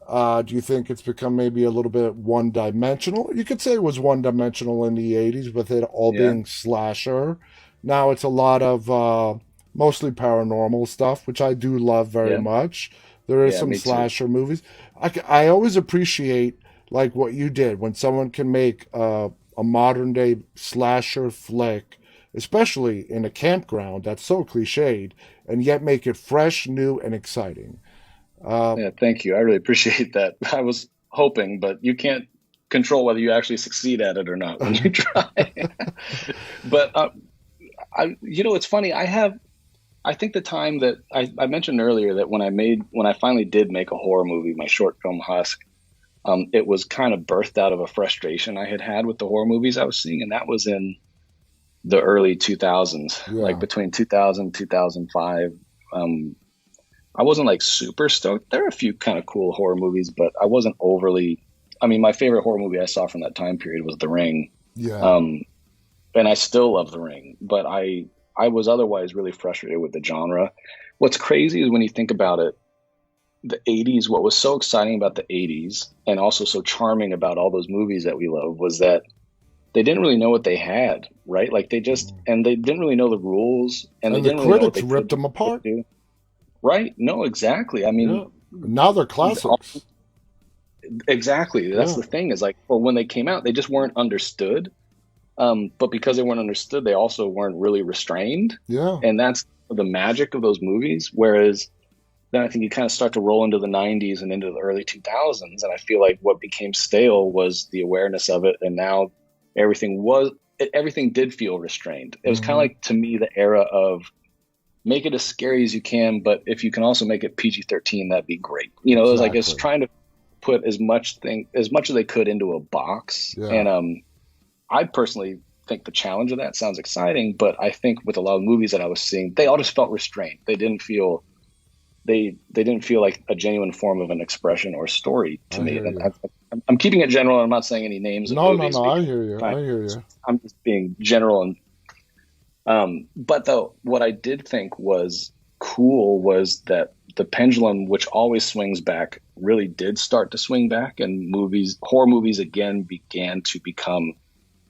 Do you think it's become maybe a little bit one dimensional? You could say it was one dimensional in the 80s with it all Yeah, being slasher. Now it's a lot of mostly paranormal stuff, which I do love very yeah, much. There is yeah. some Me too. slasher movies. I always appreciate like what you did when someone can make a modern day slasher flick, especially in a campground that's so cliched, and yet make it fresh, new, and exciting. Uh, Yeah, thank you. I really appreciate that. I was hoping, but you can't control whether you actually succeed at it or not when you try. But it's funny. I think the time that I mentioned earlier that when I finally did make a horror movie, my short film Husk, it was kind of birthed out of a frustration I had had with the horror movies I was seeing, and that was in the early 2000s, like yeah. between 2000 2005. I wasn't like super stoked. There are a few kind of cool horror movies, but I wasn't overly. I mean, my favorite horror movie I saw from that time period was The Ring, Yeah, um, and I still love The Ring. But I was otherwise really frustrated with the genre. What's crazy is when you think about it, the 80s, what was so exciting about the 80s and also so charming about all those movies that we love was that they didn't really know what they had, right? Like and they didn't really know the rules, and they And the didn't really know what critics they ripped could do, them apart. couldn't do. Right? No, exactly. I Yeah. mean, Now they're classics. exactly. That's Yeah. the thing is like, well, when they came out, they just weren't understood. But because they weren't understood, they also weren't really restrained. Yeah. And that's the magic of those movies. Whereas then I think you kind of start to roll into the 90s and into the early 2000s. And I feel like what became stale was the awareness of it. And now everything did feel restrained. It was kind of Hmm. like, to me, the era of make it as scary as you can, but if you can also make it PG-13, that'd be great. It was like it's Exactly. trying to put as much as they could into a box. Yeah. And I personally think the challenge of that sounds exciting, but I think with a lot of movies that I was seeing, they all just felt restrained. They didn't feel like a genuine form of an expression or story to I me. hear And you. I'm keeping it general. I'm not saying any names of No, no, movies no. I because hear you. I hear you. I'm just being general. And but though what I did think was cool was that the pendulum, which always swings back, really did start to swing back, and horror movies again began to become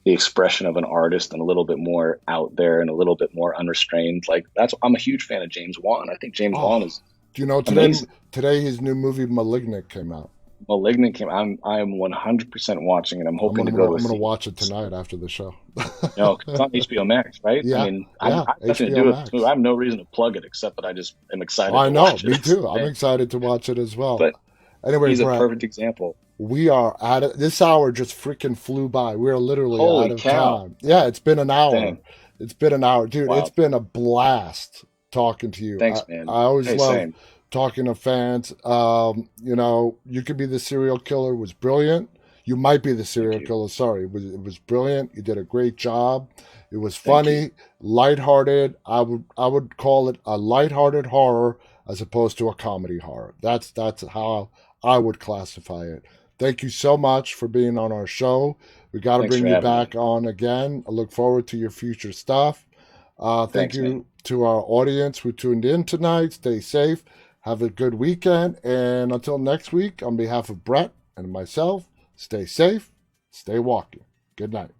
the expression of an artist and a little bit more out there and a little bit more unrestrained. Like I'm a huge fan of James Wan. I think James Wan Oh, is do you know today? amazing. Today his new movie *Malignant* came out. Malignant came. I'm 100% watching it. I'm hoping to go to a I'm gonna theater. watch it tonight after the show. It's on HBO Max, right? I Yeah, mean, yeah. I definitely HBO do it too. I Max. have no reason to plug it except that I just am excited I to know. watch it. Me It's too. I'm insane. excited to watch it as well. But Anyway, he's a Brett, perfect example. we are out of this hour. Just freaking flew by. We're literally out Holy of cow! time. Yeah, it's been an hour. Dang! It's been an hour, dude. It's Wow! been a blast talking to you. Thanks, I man. always Hey, love same. talking to fans. You Could Be the Serial Killer was brilliant. You Might Be the Thank Serial you. Killer. Sorry, it was brilliant. You did a great job. It was Thank you. funny, lighthearted. I would call it a lighthearted horror as opposed to a comedy horror. That's how I would classify it. Thank you so much for being on our show. We got to Thanks bring for you having back me. on again. I look forward to your future stuff. Thank Thanks, man. you to our audience who tuned in tonight. Stay safe. Have a good weekend. And until next week, on behalf of Brett and myself, stay safe, stay walking. Good night.